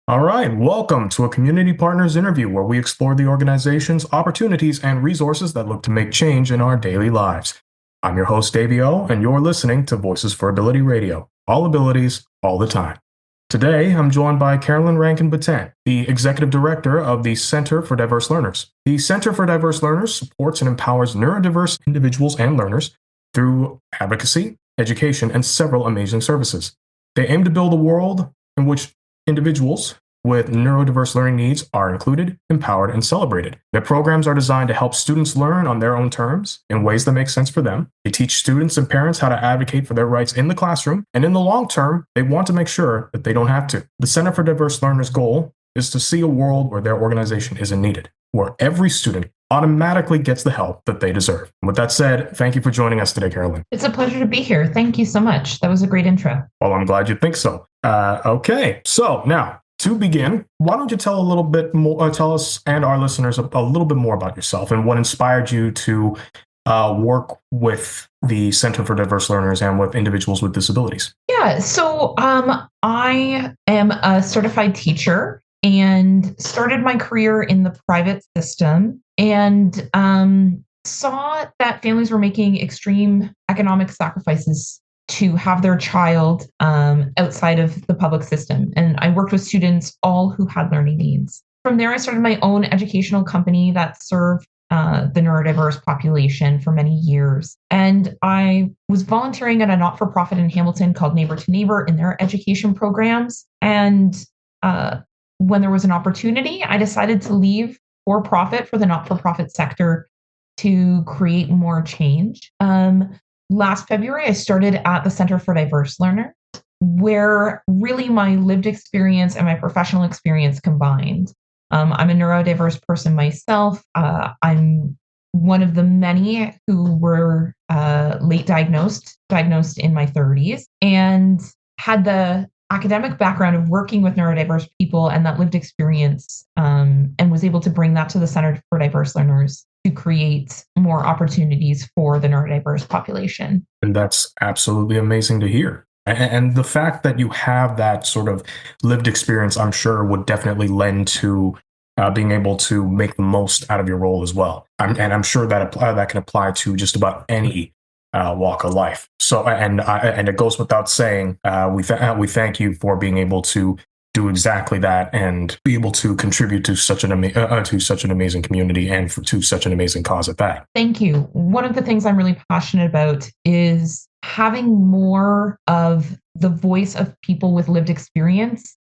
All right, welcome to a Community Partners interview where we explore the organizations, opportunities, and resources that look to make change in our daily lives. I'm your host, Davy Au, and you're listening to Voices for Ability Radio, all abilities, all the time. Today, I'm joined by Carolyn Rankin-Boutin, the Executive Director of the Center for Diverse Learners. The Center for Diverse Learners supports and empowers neurodiverse individuals and learners through advocacy, education, and several amazing services. They aim to build a world in which individuals with neurodiverse learning needs are included, empowered, and celebrated. Their programs are designed to help students learn on their own terms in ways that make sense for them. They teach students and parents how to advocate for their rights in the classroom, and in the long term, they want to make sure that they don't have to. The Center for Diverse Learners' goal is to see a world where their organization isn't needed, where every student automatically gets the help that they deserve. And with that said, thank you for joining us today, Carolyn. It's a pleasure to be here. Thank you so much. That was a great intro. Well, I'm glad you think so. Okay, so now to begin, why don't you tell tell us and our listeners a little bit more about yourself and what inspired you to work with the Center for Diverse Learners and with individuals with disabilities? Yeah, so I am a certified teacher and started my career in the private system and saw that families were making extreme economic sacrifices to have their child outside of the public system. And I worked with students all who had learning needs. From there, I started my own educational company that served the neurodiverse population for many years. And I was volunteering at a not-for-profit in Hamilton called Neighbor to Neighbor in their education programs. And when there was an opportunity, I decided to leave for-profit for the not-for-profit sector to create more change. Last February, I started at the Center for Diverse Learners, where really my lived experience and my professional experience combined. I'm a neurodiverse person myself. I'm one of the many who were late diagnosed in my 30s, and had the academic background of working with neurodiverse people and that lived experience, and was able to bring that to the Center for Diverse Learners to create more opportunities for the neurodiverse population. And that's absolutely amazing to hear. And the fact that you have that sort of lived experience, I'm sure, would definitely lend to being able to make the most out of your role as well. And I'm sure that that can apply to just about any walk of life. So, and it goes without saying, we thank you for being able to do exactly that and be able to contribute to such an amazing community and to such an amazing cause at that. Thank you. One of the things I'm really passionate about is having more of the voice of people with lived experience,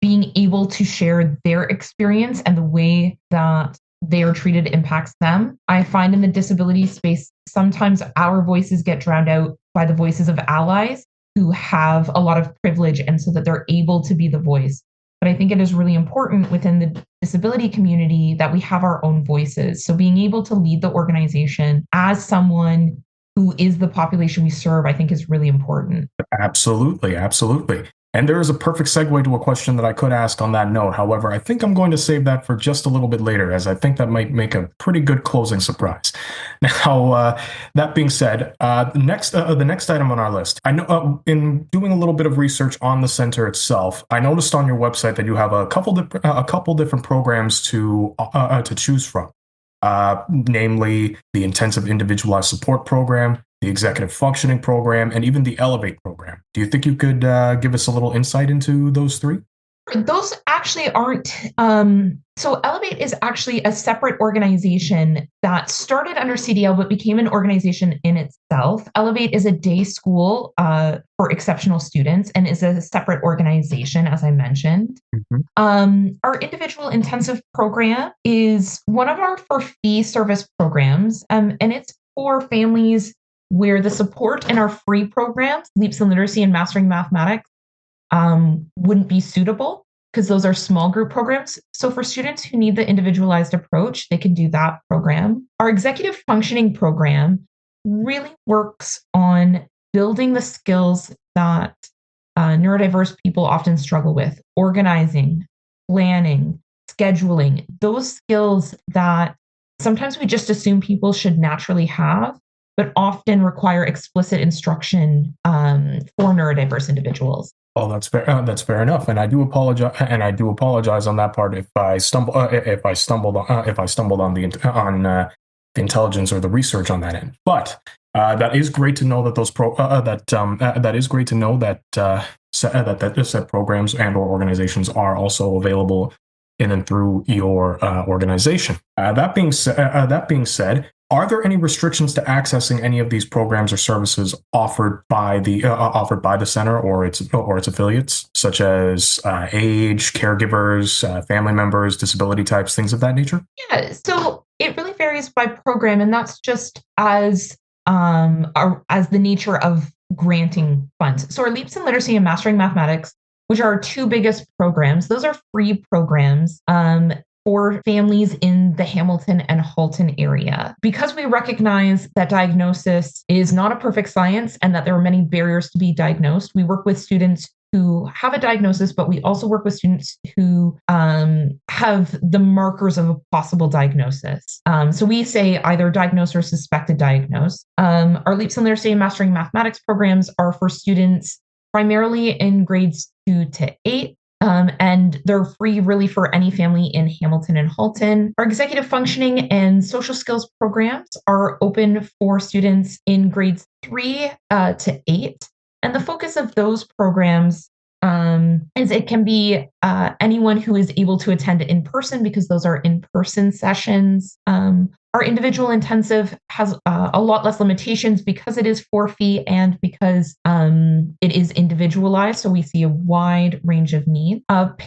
being able to share their experience and the way that they are treated impacts them. I find in the disability space, sometimes our voices get drowned out by the voices of allies who have a lot of privilege, and so that they're able to be the voice. But I think it is really important within the disability community that we have our own voices. So being able to lead the organization as someone who is the population we serve, I think is really important. Absolutely, absolutely. And there is a perfect segue to a question that I could ask on that note. However, I think I'm going to save that for just a little bit later, as I think that might make a pretty good closing surprise. Now, that being said, the next item on our list, I know in doing a little bit of research on the center itself, I noticed on your website that you have a couple different programs to choose from, namely the Intensive Individualized Support Program, the Executive Functioning Program, and even the Elevate program. Do you think you could give us a little insight into those three? Those actually aren't. So Elevate is actually a separate organization that started under CDL, but became an organization in itself. Elevate is a day school for exceptional students and is a separate organization, as I mentioned. Mm-hmm. Our individual intensive program is one of our fee service programs, and it's for families where the support in our free programs, Leaps in Literacy and Mastering Mathematics, wouldn't be suitable because those are small group programs. So for students who need the individualized approach, they can do that program. Our executive functioning program really works on building the skills that neurodiverse people often struggle with: organizing, planning, scheduling, those skills that sometimes we just assume people should naturally have, but often require explicit instruction for neurodiverse individuals. Oh, that's fair enough, and I do apologize. And I do apologize on that part if I stumbled on the intelligence or the research on that end. But that is great to know that that is great to know that that said programs and or organizations are also available in and through your organization. That being said, are there any restrictions to accessing any of these programs or services offered by the center or its affiliates, such as age, caregivers, family members, disability types, things of that nature? Yeah, so it really varies by program, and that's just as the nature of granting funds. So our Leaps in Literacy and Mastering Mathematics, which are our two biggest programs, those are free programs. For families in the Hamilton and Halton area. Because we recognize that diagnosis is not a perfect science and that there are many barriers to be diagnosed, we work with students who have a diagnosis, but we also work with students who have the markers of a possible diagnosis. So we say either diagnosed or suspected diagnosed. Our Leaps in Literacy and Mastering Mathematics programs are for students primarily in grades 2 to 8. And they're free really for any family in Hamilton and Halton. Our executive functioning and social skills programs are open for students in grades 3 to 8. And the focus of those programs is it can be anyone who is able to attend in person because those are in-person sessions. Our individual intensive has a lot less limitations because it is for fee and because it is individualized. So we see a wide range of needs.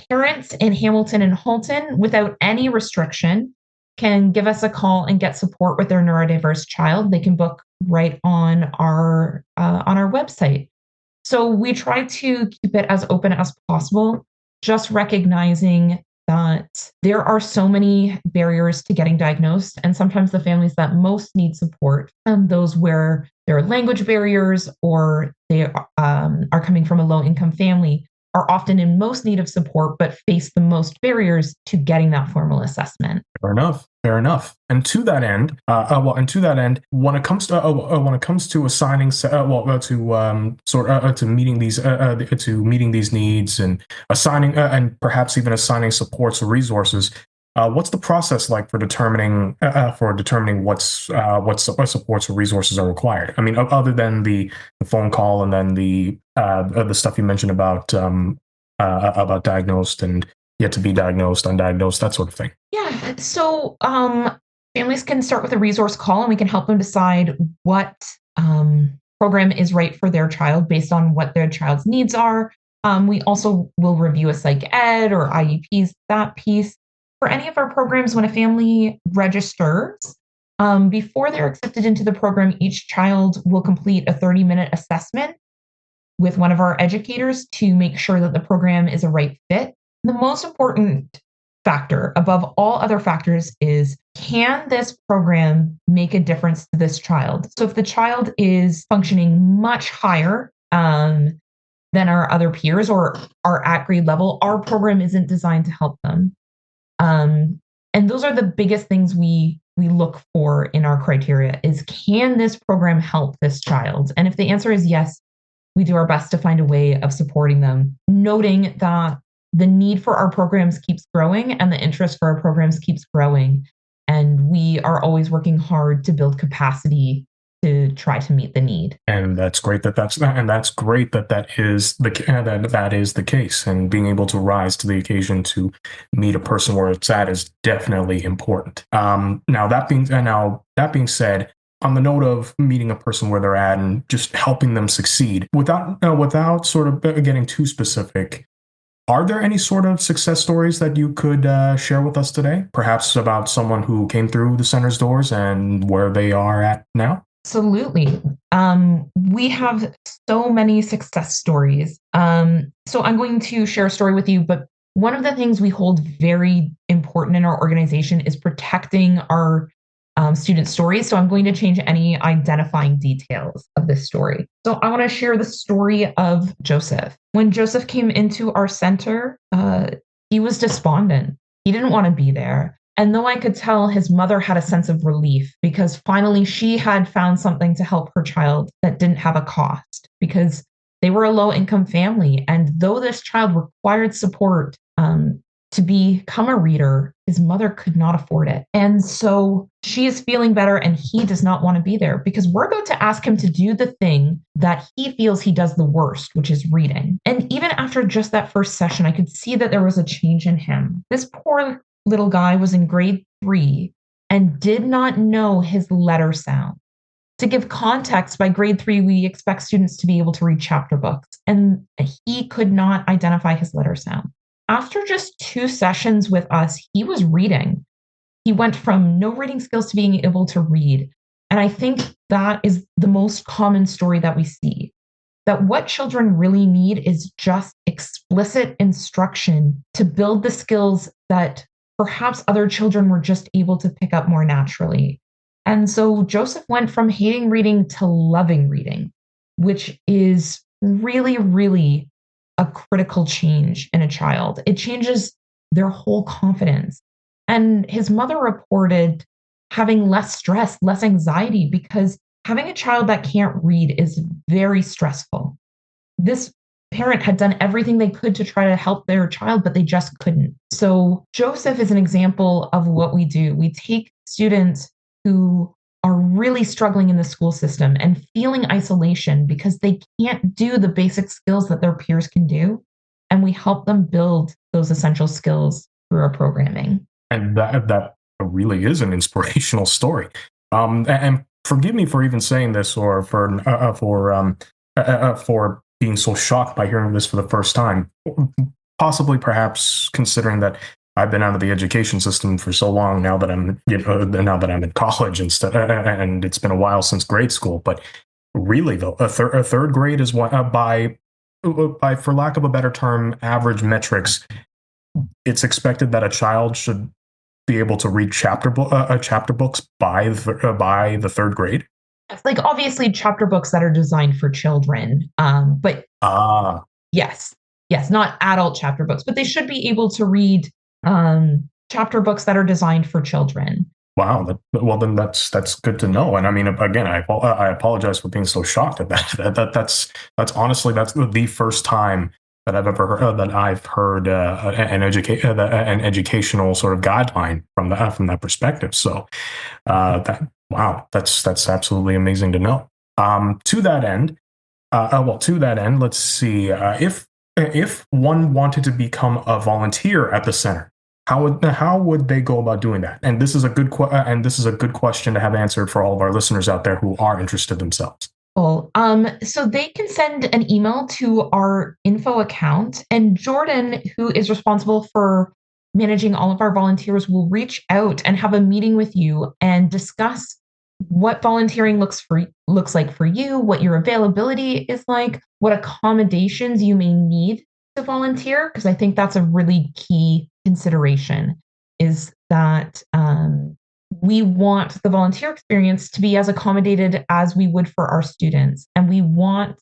Parents in Hamilton and Halton, without any restriction, can give us a call and get support with their neurodiverse child. They can book right on our website. So we try to keep it as open as possible, just recognizing that there are so many barriers to getting diagnosed. And sometimes the families that most need support, those where there are language barriers or they are coming from a low income family, are often in most need of support, but face the most barriers to getting that formal assessment. Fair enough. Fair enough. And to that end, when it comes to assigning, to meeting these needs and assigning, and perhaps even assigning supports or resources, what's the process like for determining what supports or resources are required? I mean, other than the phone call and then the stuff you mentioned about diagnosed and yet to be diagnosed, undiagnosed, that sort of thing. Yeah. So families can start with a resource call and we can help them decide what program is right for their child based on what their child's needs are. We also will review a psych ed or IEPs, that piece. For any of our programs, when a family registers, before they're accepted into the program, each child will complete a 30-minute assessment with one of our educators to make sure that the program is a right fit. The most important factor above all other factors is, can this program make a difference to this child? So if the child is functioning much higher than our other peers or are at grade level, our program isn't designed to help them. And those are the biggest things we look for in our criteria is, can this program help this child? And if the answer is yes, we do our best to find a way of supporting them, noting that the need for our programs keeps growing and the interest for our programs keeps growing. And we are always working hard to build capacity to try to meet the need. And that's great that is the case. And being able to rise to the occasion to meet a person where it's at is definitely important. Now that being said, on the note of meeting a person where they're at and just helping them succeed, without sort of getting too specific, are there any sort of success stories that you could share with us today? Perhaps about someone who came through the center's doors and where they are at now? Absolutely. We have so many success stories. So I'm going to share a story with you, but one of the things we hold very important in our organization is protecting our student stories. So I'm going to change any identifying details of this story. So I want to share the story of Joseph. When Joseph came into our center, he was despondent. He didn't want to be there. And though I could tell, his mother had a sense of relief because finally she had found something to help her child that didn't have a cost. Because They were a low income family. And though this child required support to become a reader, his mother could not afford it. And so she is feeling better and he does not want to be there because we're about to ask him to do the thing that he feels he does the worst, which is reading. And even after just that first session, I could see that there was a change in him. This poor little guy was in grade 3 and did not know his letter sound. To give context, by grade 3, we expect students to be able to read chapter books, and he could not identify his letter sound. After just 2 sessions with us, he was reading. He went from no reading skills to being able to read. And I think that is the most common story that we see. That what children really need is just explicit instruction to build the skills that perhaps other children were just able to pick up more naturally. And so Joseph went from hating reading to loving reading, which is really, really a critical change in a child. It changes their whole confidence. And his mother reported having less stress, less anxiety, because having a child that can't read is very stressful. This parent had done everything they could to try to help their child, but they just couldn't. So Joseph is an example of what we do. We take students who are really struggling in the school system and feeling isolation because they can't do the basic skills that their peers can do. And we help them build those essential skills through our programming. And that really is an inspirational story. And forgive me for even saying this, or for being so shocked by hearing this for the first time. Possibly, perhaps considering that I've been out of the education system for so long now that now that I'm in college and it's been a while since grade school. But really, though, a third grade is what by for lack of a better term, average metrics. It's expected that a child should be able to read chapter books by the third grade. Like obviously chapter books that are designed for children, but yes, not adult chapter books, but they should be able to read chapter books that are designed for children. Wow. Well, then that's good to know. And I mean, again, I apologize for being so shocked at that. That's honestly that's the first time that I've heard an educational sort of guideline from that perspective. So that's absolutely amazing to know. To that end, let's see if one wanted to become a volunteer at the center. How would they go about doing that? And this is a good question to have answered for all of our listeners out there who are interested themselves. Cool. So they can send an email to our info account, and Jordan, who is responsible for managing all of our volunteers, will reach out and have a meeting with you and discuss what volunteering looks like for you, what your availability is like, what accommodations you may need to volunteer, because I think that's a really key consideration, is that we want the volunteer experience to be as accommodated as we would for our students. And we want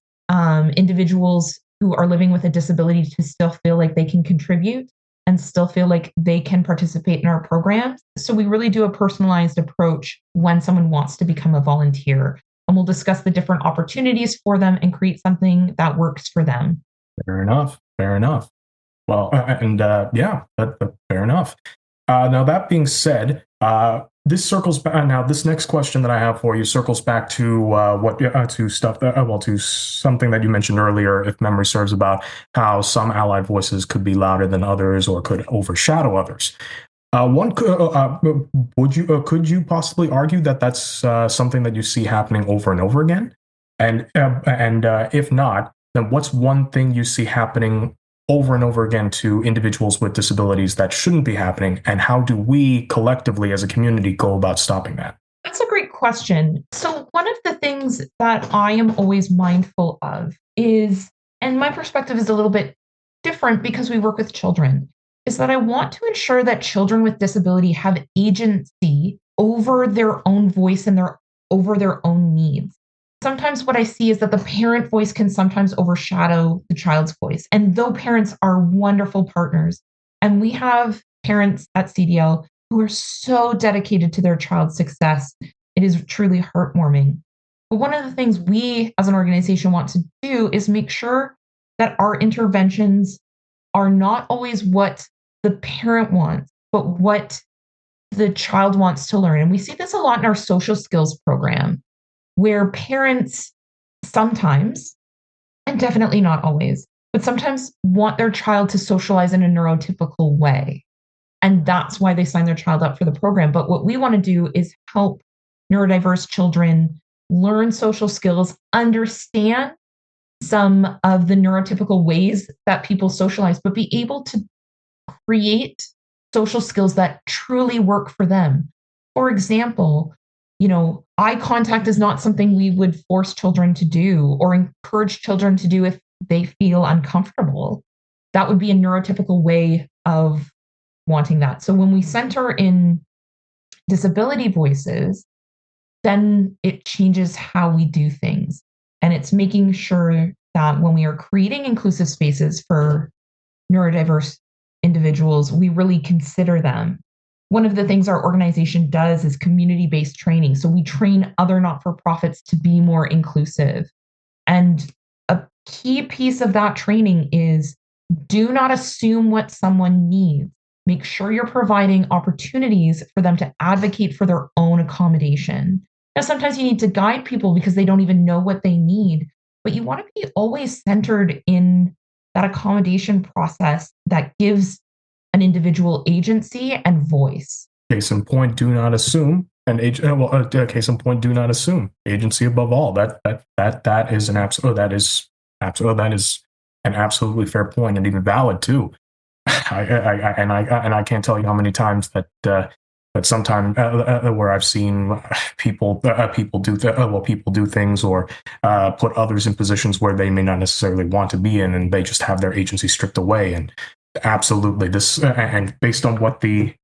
individuals who are living with a disability to still feel like they can contribute and still feel like they can participate in our programs. So we really do a personalized approach when someone wants to become a volunteer. And we'll discuss the different opportunities for them and create something that works for them. Fair enough. Well, fair enough. Now, that being said, this circles back. Now, this next question that I have for you circles back to to something that you mentioned earlier, if memory serves, about how some allied voices could be louder than others or could overshadow others. Could you possibly argue that that's something that you see happening over and over again? And if not, then what's one thing you see happening over and over again to individuals with disabilities that shouldn't be happening? And how do we collectively as a community go about stopping that? That's a great question. So one of the things that I am always mindful of is, and my perspective is a little bit different because we work with children, is that I want to ensure that children with disability have agency over their own voice and over their own needs. Sometimes what I see is that the parent voice can sometimes overshadow the child's voice. And though parents are wonderful partners, and we have parents at CDL who are so dedicated to their child's success, it is truly heartwarming. But one of the things we as an organization want to do is make sure that our interventions are not always what the parent wants, but what the child wants to learn. And we see this a lot in our social skills program, where parents sometimes, and definitely not always, but sometimes want their child to socialize in a neurotypical way. And that's why they sign their child up for the program. But what we want to do is help neurodiverse children learn social skills, understand some of the neurotypical ways that people socialize, but be able to create social skills that truly work for them. For example, eye contact is not something we would force children to do or encourage children to do if they feel uncomfortable. That would be a neurotypical way of wanting that. So when we center in disability voices, then it changes how we do things. And it's making sure that when we are creating inclusive spaces for neurodiverse individuals, we really consider them. One of the things our organization does is community-based training. So we train other not-for-profits to be more inclusive. And a key piece of that training is do not assume what someone needs. Make sure you're providing opportunities for them to advocate for their own accommodation. Now, sometimes you need to guide people because they don't even know what they need, but you want to be always centered in that accommodation process that gives an individual agency and voice. Case in point, do not assume. Case in point, do not assume. Agency above all. That is an absolutely fair point and even valid too. I can't tell you how many times that sometimes where I've seen people do things or put others in positions where they may not necessarily want to be in, and they just have their agency stripped away. And absolutely, and based on what the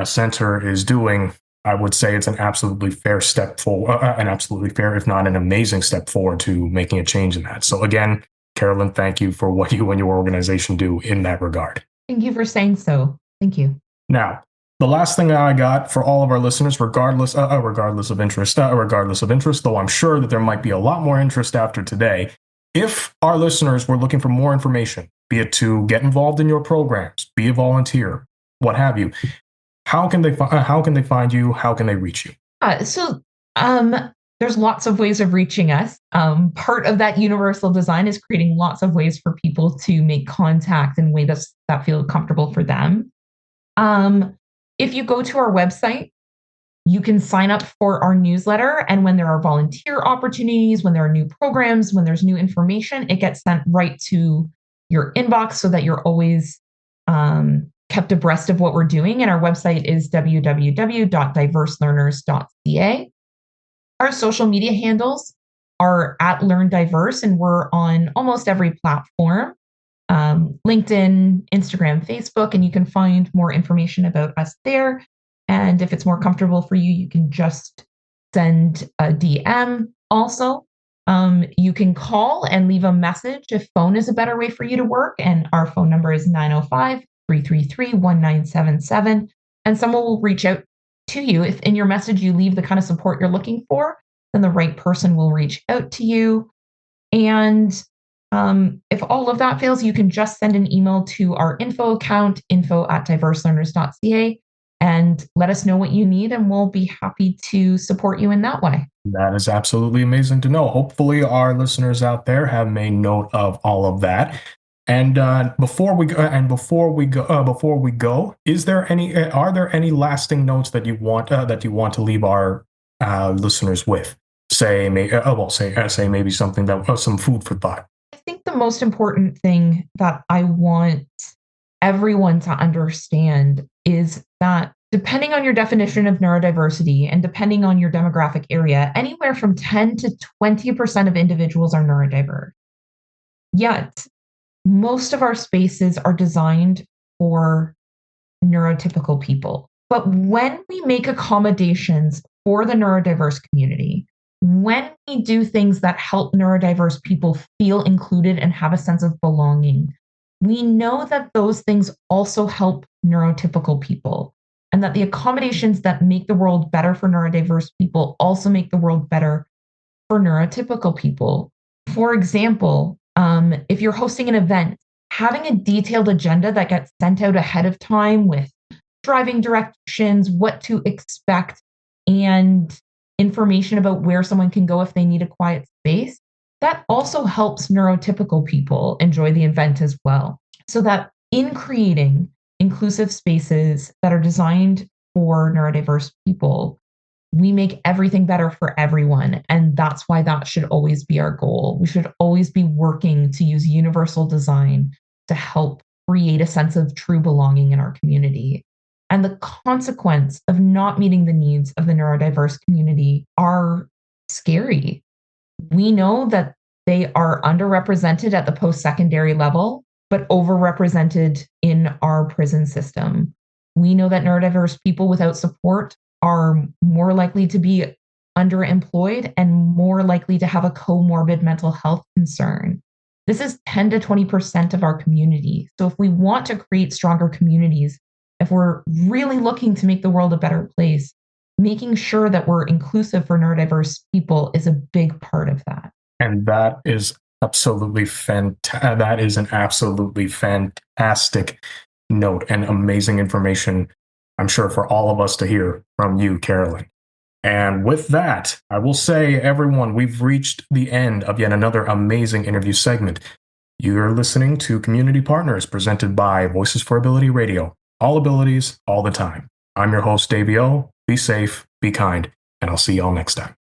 center is doing, I would say it's an absolutely fair step forward, an absolutely fair, if not an amazing step forward to making a change in that. So again, Carolyn, thank you for what you and your organization do in that regard. Thank you for saying so. Thank you. Now, the last thing I got for all of our listeners, regardless of interest, though I'm sure that there might be a lot more interest after today, if our listeners were looking for more information, be it to get involved in your programs, be a volunteer, what have you, how can they find you? How can they reach you? There's lots of ways of reaching us. Part of that universal design is creating lots of ways for people to make contact in ways that feel comfortable for them. If you go to our website, you can sign up for our newsletter. And when there are volunteer opportunities, when there are new programs, when there's new information, it gets sent right to your inbox so that you're always kept abreast of what we're doing. And our website is www.diverselearners.ca. Our social media handles are @LearnDiverse, and we're on almost every platform. LinkedIn, Instagram, Facebook, and you can find more information about us there. And if it's more comfortable for you, you can just send a DM. Also, you can call and leave a message if phone is a better way for you to work. And our phone number is 905-333-1977. And someone will reach out to you. If in your message you leave the kind of support you're looking for, then the right person will reach out to you. And if all of that fails, you can just send an email to our info account, info@diverselearners.ca, and let us know what you need, and we'll be happy to support you in that way. That is absolutely amazing to know. Hopefully our listeners out there have made note of all of that. And before we go, are there any lasting notes that you want to leave our listeners with? Say maybe something that some food for thought. I think the most important thing that I want everyone to understand is that depending on your definition of neurodiversity and depending on your demographic area, anywhere from 10 to 20% of individuals are neurodiverse. Yet, most of our spaces are designed for neurotypical people. But when we make accommodations for the neurodiverse community, when we do things that help neurodiverse people feel included and have a sense of belonging, we know that those things also help neurotypical people, and that the accommodations that make the world better for neurodiverse people also make the world better for neurotypical people. For example, if you're hosting an event, having a detailed agenda that gets sent out ahead of time with driving directions, what to expect, and information about where someone can go if they need a quiet space, that also helps neurotypical people enjoy the event as well. So that in creating inclusive spaces that are designed for neurodiverse people, we make everything better for everyone. And that's why that should always be our goal. We should always be working to use universal design to help create a sense of true belonging in our community. And the consequence of not meeting the needs of the neurodiverse community are scary. We know that they are underrepresented at the post secondary level, but overrepresented in our prison system. We know that neurodiverse people without support are more likely to be underemployed and more likely to have a comorbid mental health concern. This is 10 to 20% of our community. So, if we want to create stronger communities, if we're really looking to make the world a better place, making sure that we're inclusive for neurodiverse people is a big part of that. And that is that is an absolutely fantastic note and amazing information, I'm sure, for all of us to hear from you, Carolyn. And with that, I will say, everyone, we've reached the end of yet another amazing interview segment. You're listening to Community Partners, presented by Voices for Ability Radio. All abilities, all the time. I'm your host, Davy Au. Be safe, be kind, and I'll see y'all next time.